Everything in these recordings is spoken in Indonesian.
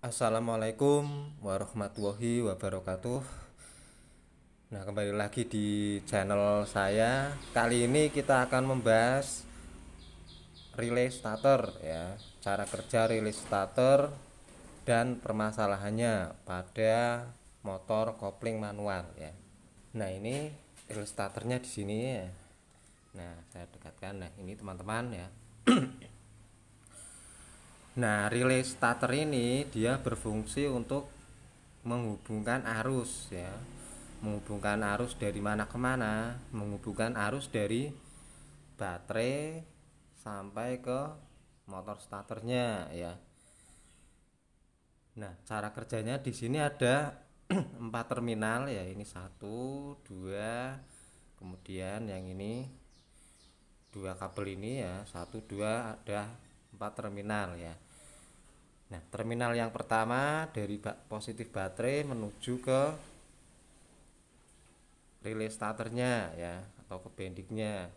Assalamualaikum warahmatullahi wabarakatuh. Nah, kembali lagi di channel saya. Kali ini kita akan membahas relay starter ya, cara kerja relay starter dan permasalahannya pada motor kopling manual ya. Nah, ini relay starternya di sini ya. Nah, saya dekatkan. Nah, ini teman-teman ya. Nah, relay starter ini dia berfungsi untuk menghubungkan arus ya. Menghubungkan arus dari mana ke mana? Menghubungkan arus dari baterai sampai ke motor starternya ya. Nah, cara kerjanya di sini ada empat terminal ya. Ini satu, dua, kemudian yang ini dua kabel ini ya, satu, dua, ada empat terminal ya. Nah, terminal yang pertama dari positif baterai menuju ke relay starternya ya, atau ke bendingnya.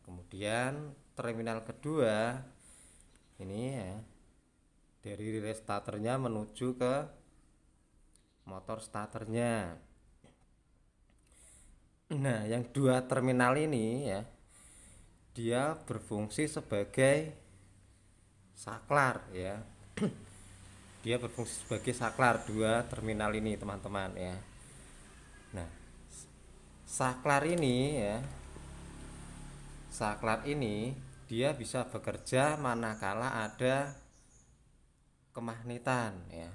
Kemudian terminal kedua ini ya, dari relay starternya menuju ke motor starternya. Nah, yang dua terminal ini ya, dia berfungsi sebagai saklar ya. Dia berfungsi sebagai saklar dua terminal ini teman-teman ya. Nah, saklar ini ya, saklar ini dia bisa bekerja manakala ada kemagnetan ya.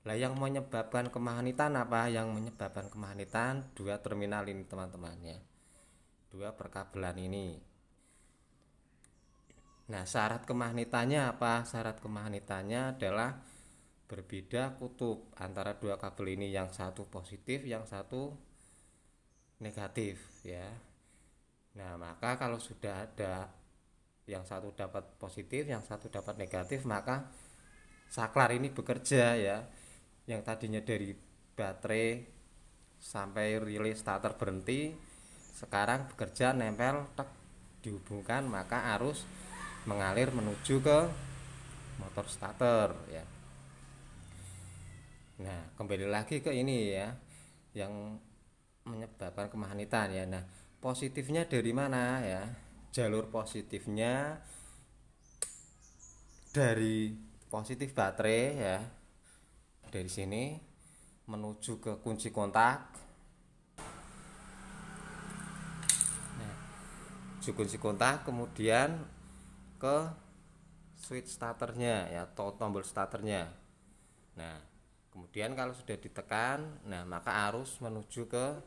Lah yang menyebabkan kemagnetan apa? Yang menyebabkan kemagnetan dua terminal ini teman-teman ya. Dua perkabelan ini. Nah, syarat kemagnetannya apa? Syarat kemagnetannya adalah berbeda kutub antara dua kabel ini, yang satu positif, yang satu negatif ya. Nah, maka kalau sudah ada yang satu dapat positif, yang satu dapat negatif, maka saklar ini bekerja ya. Yang tadinya dari baterai sampai relay starter berhenti, sekarang bekerja nempel, tek, dihubungkan, maka arus mengalir menuju ke motor starter ya. Nah, kembali lagi ke ini ya, yang menyebabkan kemagnetan ya. Nah, positifnya dari mana ya? Jalur positifnya dari positif baterai ya, dari sini menuju ke kunci kontak. Nah, kunci kontak, kemudian ke switch starternya ya, atau tombol starternya. Nah, kemudian kalau sudah ditekan, nah maka arus menuju ke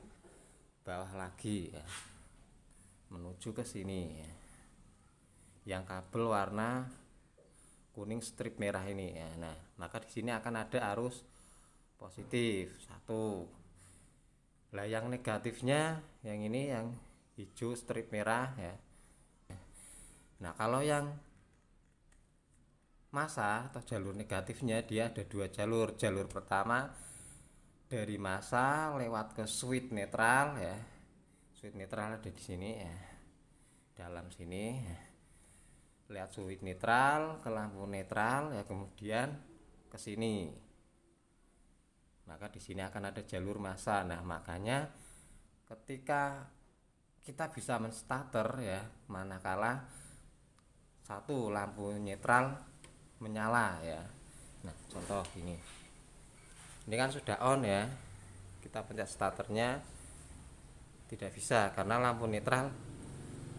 bawah lagi ya, menuju ke sini ya. Yang kabel warna kuning strip merah ini ya. Nah, maka di sini akan ada arus positif satu. Lah yang negatifnya yang ini, yang hijau strip merah ya. Nah, kalau yang massa atau jalur negatifnya, dia ada dua jalur. Jalur pertama dari massa lewat ke switch netral ya. Switch netral ada di sini ya, dalam sini ya. Lihat switch netral ke lampu netral ya, kemudian ke sini. Maka di sini akan ada jalur massa. Nah, makanya ketika kita bisa menstarter ya, manakala satu lampu netral menyala ya. Nah, contoh ini. Ini kan sudah on ya. Kita pencet starternya, tidak bisa karena lampu netral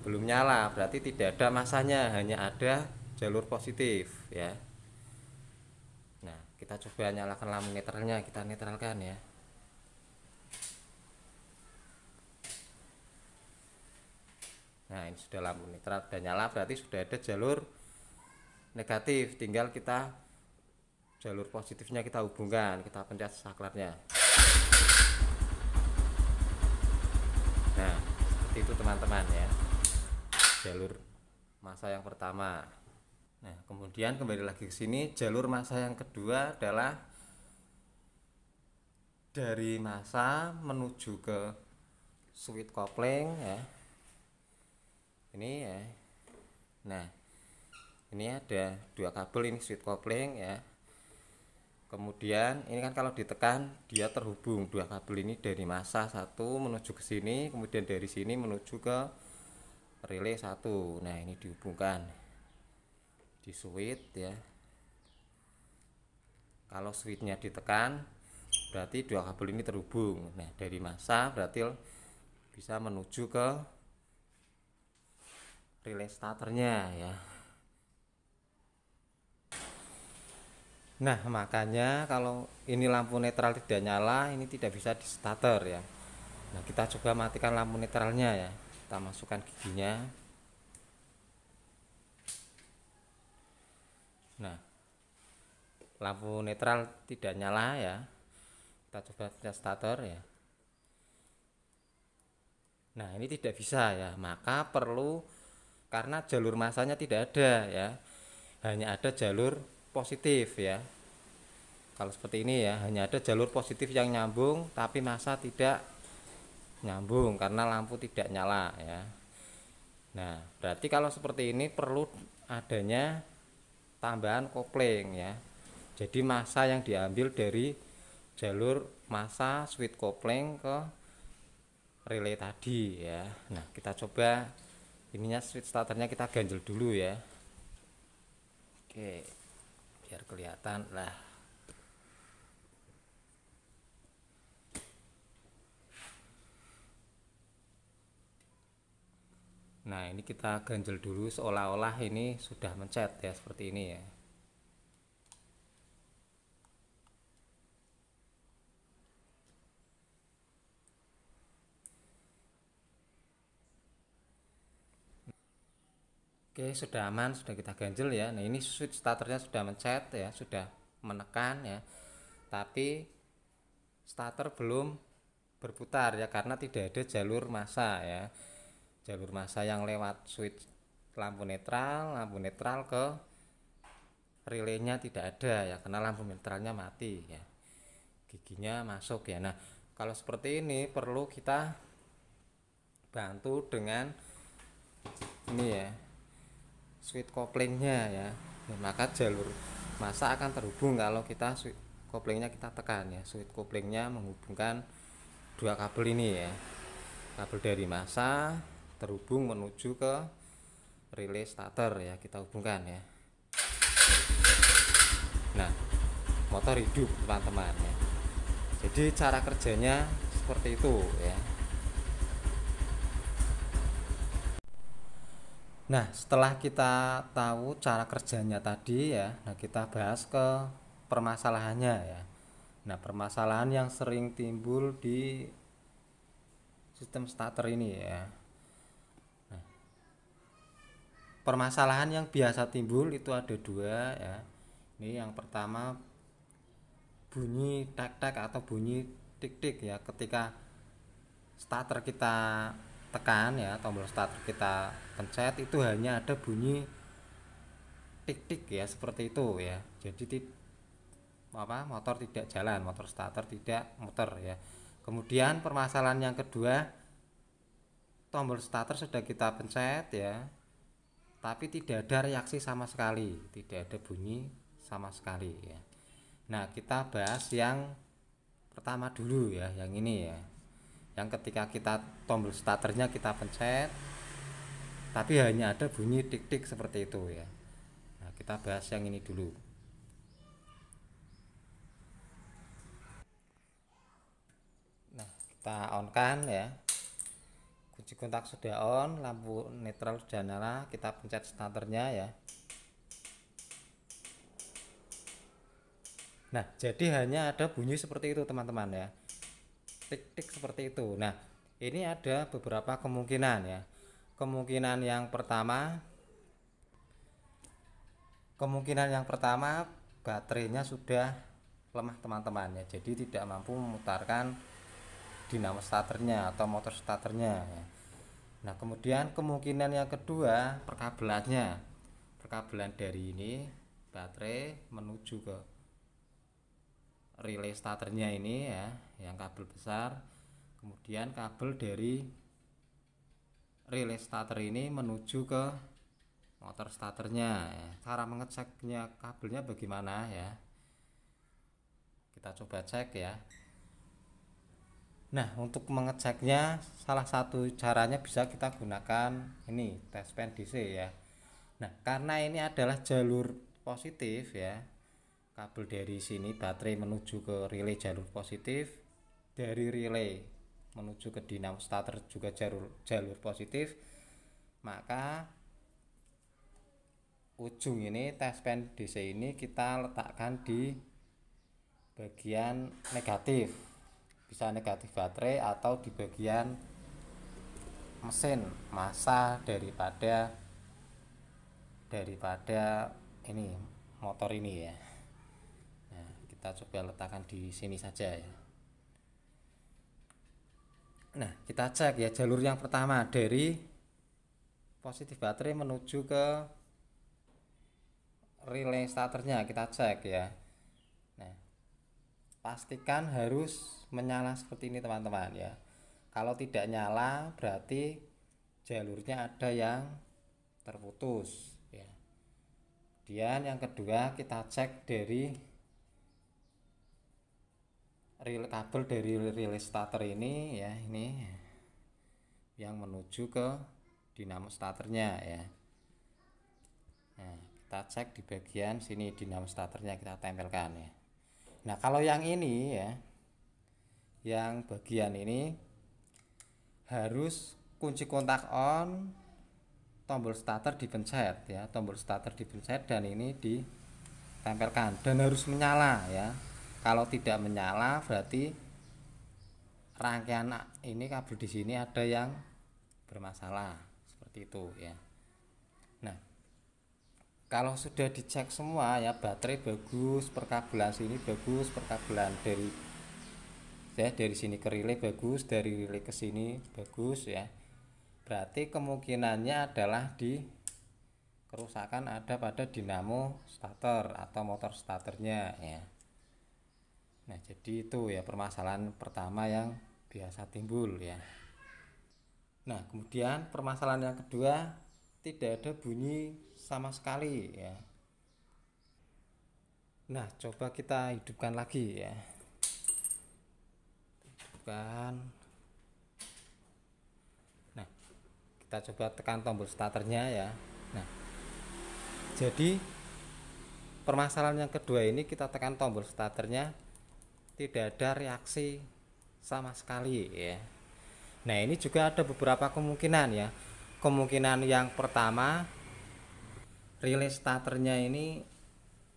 belum nyala, berarti tidak ada masanya, hanya ada jalur positif ya. Nah, kita coba nyalakan lampu netralnya, kita netralkan ya. Nah, ini sudah lampu netral dan nyala, berarti sudah ada jalur negatif. Tinggal kita jalur positifnya kita hubungkan, kita pencet saklarnya. Nah, seperti itu teman-teman ya, jalur massa yang pertama. Nah, kemudian kembali lagi ke sini, jalur massa yang kedua adalah dari massa menuju ke switch kopling ya. Ini ya. Nah, ini ada dua kabel, ini switch kopling ya. Kemudian ini kan kalau ditekan dia terhubung dua kabel ini dari masa satu menuju ke sini, kemudian dari sini menuju ke relay satu. Nah ini dihubungkan di switch ya. Kalau switchnya ditekan berarti dua kabel ini terhubung. Nah dari masa berarti bisa menuju ke relay starternya ya. Nah makanya kalau ini lampu netral tidak nyala, ini tidak bisa di starter ya. Nah kita coba matikan lampu netralnya ya. Kita masukkan giginya. Nah lampu netral tidak nyala ya. Kita coba starter ya. Nah ini tidak bisa ya, maka perlu, karena jalur masanya tidak ada ya, hanya ada jalur positif ya. Kalau seperti ini ya, hanya ada jalur positif yang nyambung tapi masa tidak nyambung karena lampu tidak nyala ya. Nah berarti kalau seperti ini perlu adanya tambahan kopling ya. Jadi masa yang diambil dari jalur masa switch kopling ke relay tadi ya. Nah kita coba ininya, switch starternya kita ganjel dulu ya. Oke, biar kelihatan lah. Nah ini kita ganjel dulu seolah-olah ini sudah mencet ya, seperti ini ya. Oke sudah aman, sudah kita ganjel ya. Nah ini switch starternya sudah mencet ya, sudah menekan ya, tapi starter belum berputar ya karena tidak ada jalur massa ya. Jalur massa yang lewat switch lampu netral ke relaynya tidak ada ya, karena lampu netralnya mati ya, giginya masuk ya. Nah kalau seperti ini perlu kita bantu dengan ini ya, switch koplingnya ya. Nah, maka jalur massa akan terhubung kalau kita switch koplingnya kita tekan ya. Switch koplingnya menghubungkan dua kabel ini ya, kabel dari massa terhubung menuju ke relay starter ya, kita hubungkan ya. Nah motor hidup teman-teman ya. Jadi cara kerjanya seperti itu ya. Nah setelah kita tahu cara kerjanya tadi ya, nah kita bahas ke permasalahannya ya. Nah permasalahan yang sering timbul di sistem starter ini ya. Nah, permasalahan yang biasa timbul itu ada dua ya. Ini yang pertama bunyi tek-tek atau bunyi tik-tik ya, ketika starter kita tekan ya, tombol starter kita pencet itu hanya ada bunyi tik-tik ya, seperti itu ya. Jadi motor tidak jalan, motor starter tidak muter ya. Kemudian permasalahan yang kedua, tombol starter sudah kita pencet ya, tapi tidak ada reaksi sama sekali, tidak ada bunyi sama sekali ya. Nah kita bahas yang pertama dulu ya, yang ini ya, yang ketika kita tombol starternya kita pencet tapi hanya ada bunyi tik-tik seperti itu ya. Nah kita bahas yang ini dulu. Nah kita on kan ya, kunci kontak sudah on, lampu netral sudah nyala, kita pencet starternya ya. Nah jadi hanya ada bunyi seperti itu teman-teman ya, tik-tik seperti itu. Nah ini ada beberapa kemungkinan ya. Kemungkinan yang pertama baterainya sudah lemah teman-teman ya, jadi tidak mampu memutarkan dinamo starternya atau motor starternya ya. Nah kemudian kemungkinan yang kedua, perkabelan dari ini baterai menuju ke relay starternya ini ya, yang kabel besar, kemudian kabel dari relay starter ini menuju ke motor starternya ya. Cara mengeceknya kabelnya bagaimana ya, Kita coba cek ya. Nah, untuk mengeceknya salah satu caranya bisa kita gunakan ini tes pen DC ya. Nah, karena ini adalah jalur positif ya, kabel dari sini baterai menuju ke relay jalur positif, dari relay menuju ke dinamo starter juga jalur positif, maka ujung ini tes pen DC ini kita letakkan di bagian negatif, bisa negatif baterai atau di bagian mesin massa daripada ini motor ini ya. Nah, kita coba letakkan di sini saja ya. Nah, kita cek ya jalur yang pertama dari positif baterai menuju ke relay starternya, kita cek ya. Nah, pastikan harus menyala seperti ini teman-teman ya. Kalau tidak nyala berarti jalurnya ada yang terputus ya. Kemudian yang kedua kita cek dari kabel dari relay starter ini ya, ini yang menuju ke dinamo starternya ya. Nah, kita cek di bagian sini dinamo starternya kita tempelkan ya. Nah, kalau yang ini ya, yang bagian ini harus kunci kontak on, tombol starter dipencet ya, tombol starter dipencet dan ini ditempelkan dan harus menyala ya. Kalau tidak menyala berarti rangkaian ini kabel di sini ada yang bermasalah seperti itu ya. Nah, kalau sudah dicek semua ya, baterai bagus, perkabelan sini bagus, perkabelan dari sini ke relay bagus, dari relay ke sini bagus ya. Berarti kemungkinannya adalah kerusakan ada pada dinamo starter atau motor starternya ya. Nah, jadi itu ya permasalahan pertama yang biasa timbul ya. Nah, kemudian permasalahan yang kedua, tidak ada bunyi sama sekali ya. Nah, coba kita hidupkan lagi ya. Hidupkan. Nah, kita coba tekan tombol starternya ya. Nah, jadi permasalahan yang kedua ini kita tekan tombol starternya, tidak ada reaksi sama sekali ya. Nah, ini juga ada beberapa kemungkinan ya. Kemungkinan yang pertama, relay starternya ini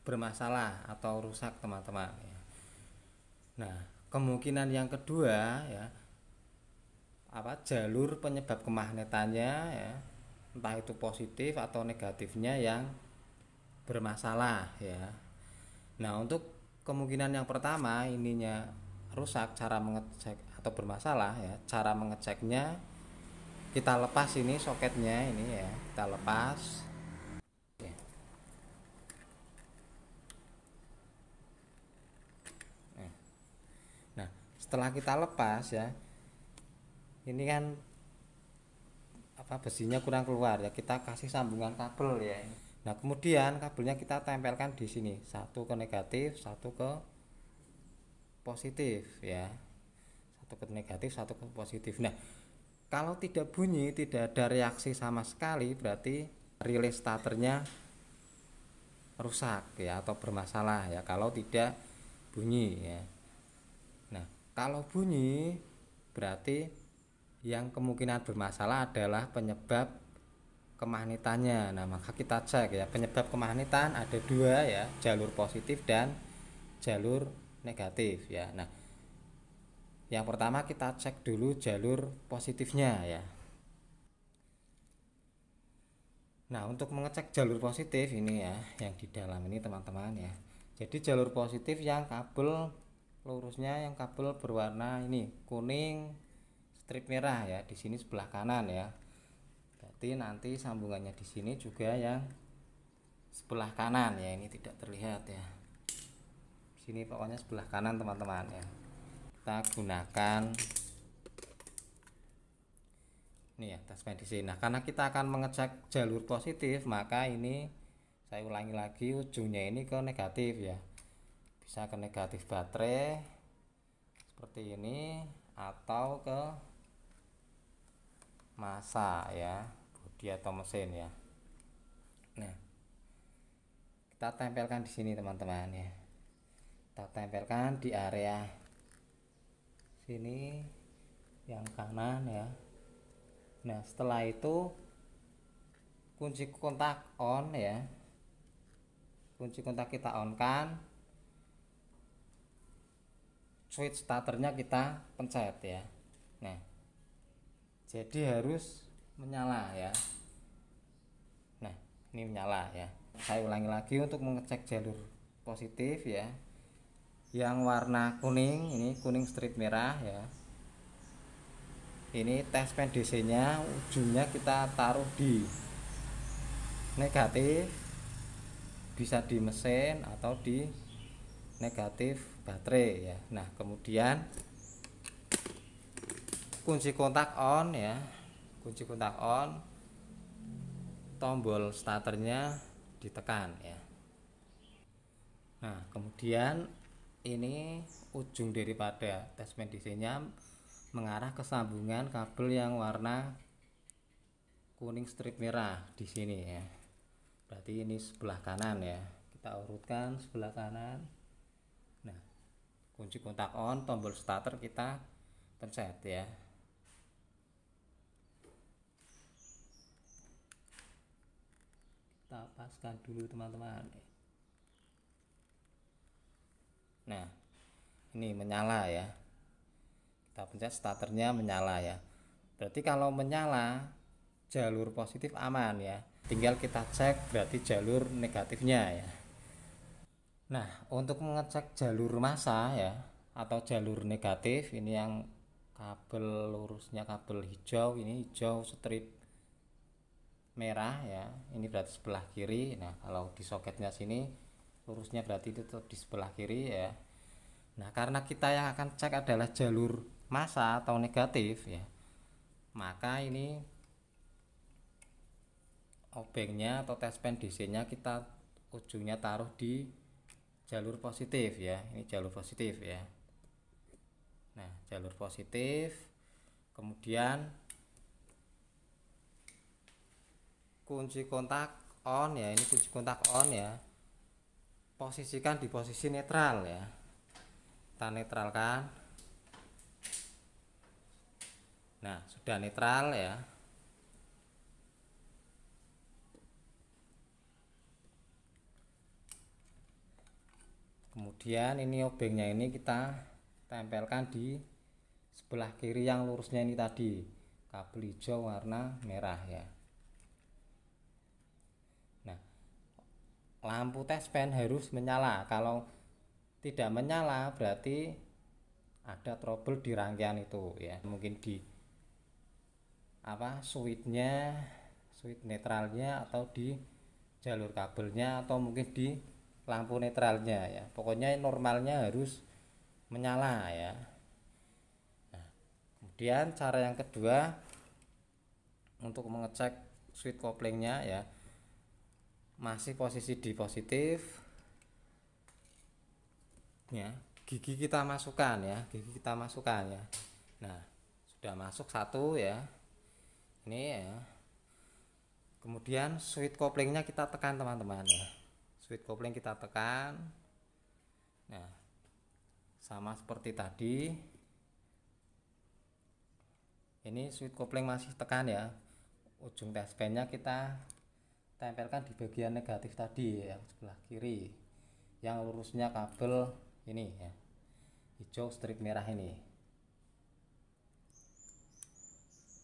bermasalah atau rusak teman-teman ya. Nah, kemungkinan yang kedua ya, jalur penyebab kemagnetannya ya, entah itu positif atau negatifnya yang bermasalah ya. Nah, untuk kemungkinan yang pertama ininya rusak, cara mengecek atau bermasalah ya, cara mengeceknya kita lepas ini soketnya ini ya, kita lepas ya. Nah, setelah kita lepas ya, ini kan besinya kurang keluar ya, kita kasih sambungan kabel ya. Nah, kemudian kabelnya kita tempelkan di sini, satu ke negatif, satu ke positif ya, satu ke negatif, satu ke positif. Nah, kalau tidak bunyi, tidak ada reaksi sama sekali, berarti relay starternya rusak ya atau bermasalah ya. Kalau tidak bunyi ya. Nah, kalau bunyi berarti yang kemungkinan bermasalah adalah penyebab kemagnetannya. Nah, maka kita cek ya, penyebab kemagnetan ada dua ya, jalur positif dan jalur negatif ya. Nah, yang pertama kita cek dulu jalur positifnya ya. Nah, untuk mengecek jalur positif ini ya, yang di dalam ini teman-teman ya. Jadi jalur positif yang kabel lurusnya, yang kabel berwarna ini kuning strip merah ya, di sini sebelah kanan ya. Berarti nanti sambungannya di sini juga yang sebelah kanan ya, ini tidak terlihat ya. Di sini pokoknya sebelah kanan teman-teman ya. Kita gunakan ini ya, tes medisi. Nah, karena kita akan mengecek jalur positif, maka ini saya ulangi lagi, ujungnya ini ke negatif ya. bisa ke negatif baterai seperti ini atau ke massa ya, bodi atau mesin ya. Nah, kita tempelkan di sini teman-teman ya. Kita tempelkan di area sini yang kanan ya. Nah, setelah itu kunci kontak on ya. Kunci kontak kita on kan. Switch starternya kita pencet ya. Nah, jadi harus menyala ya. Nah, ini menyala ya. Saya ulangi lagi untuk mengecek jalur positif ya. Yang warna kuning, ini kuning strip merah ya. Ini touchpad DC nya ujungnya kita taruh di negatif, bisa di mesin atau di negatif baterai ya. Nah, kemudian kunci kontak on ya, kunci kontak on, tombol starternya ditekan ya. Nah, kemudian ini ujung daripada touchpad DC nya mengarah ke sambungan kabel yang warna kuning strip merah di sini ya. Berarti ini sebelah kanan ya. Kita urutkan sebelah kanan. Nah, kunci kontak on, tombol starter kita pencet ya. Kita paskan dulu teman-teman. Nah, ini menyala ya. Kita pencet starternya menyala ya. Berarti kalau menyala jalur positif aman ya. Tinggal kita cek berarti jalur negatifnya ya. Nah, untuk mengecek jalur massa ya atau jalur negatif, ini yang kabel lurusnya kabel hijau, ini hijau strip merah ya. Ini berarti sebelah kiri. Nah, kalau di soketnya sini lurusnya berarti itu di sebelah kiri ya. Nah, karena kita yang akan cek adalah jalur massa atau negatif ya, maka ini obengnya atau touchpad DC nya kita ujungnya taruh di jalur positif ya. Ini jalur positif ya. Nah, jalur positif, kemudian kunci kontak on ya. Ini kunci kontak on ya, posisikan di posisi netral ya. Kita netralkan. Nah, sudah netral ya. Kemudian ini obengnya ini kita tempelkan di sebelah kiri yang lurusnya ini tadi, kabel hijau warna merah ya. Nah, lampu touchpad harus menyala. Kalau tidak menyala berarti ada trouble di rangkaian itu ya. Mungkin di switchnya, switch netralnya, atau di jalur kabelnya, atau mungkin di lampu netralnya ya. Pokoknya normalnya harus menyala ya. Nah, kemudian cara yang kedua untuk mengecek switch koplingnya ya, masih posisi di positif ya. Gigi kita masukkan ya, gigi kita masukkan ya. Nah, sudah masuk satu ya, ini ya. Kemudian switch koplingnya kita tekan teman-teman ya. Switch kopling kita tekan. Nah, sama seperti tadi. Ini switch kopling masih tekan ya. Ujung touchpadnya kita tempelkan di bagian negatif tadi yang sebelah kiri, yang lurusnya kabel ini ya, hijau strip merah ini.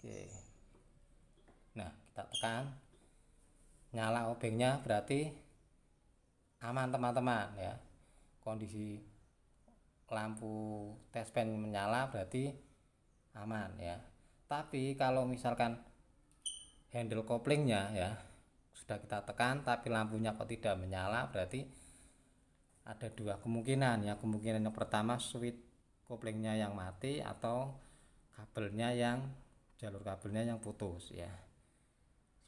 Oke. Nah, kita tekan, nyala obengnya, berarti aman teman-teman ya. Kondisi lampu touchpad menyala berarti aman ya. Tapi kalau misalkan handle koplingnya ya sudah kita tekan tapi lampunya kok tidak menyala, berarti ada dua kemungkinan ya. Kemungkinan yang pertama switch koplingnya yang mati, atau kabelnya yang jalur kabelnya yang putus ya,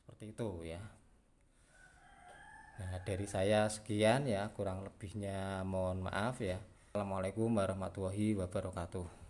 seperti itu ya. Nah, dari saya sekian ya, kurang lebihnya mohon maaf ya. Assalamualaikum warahmatullahi wabarakatuh.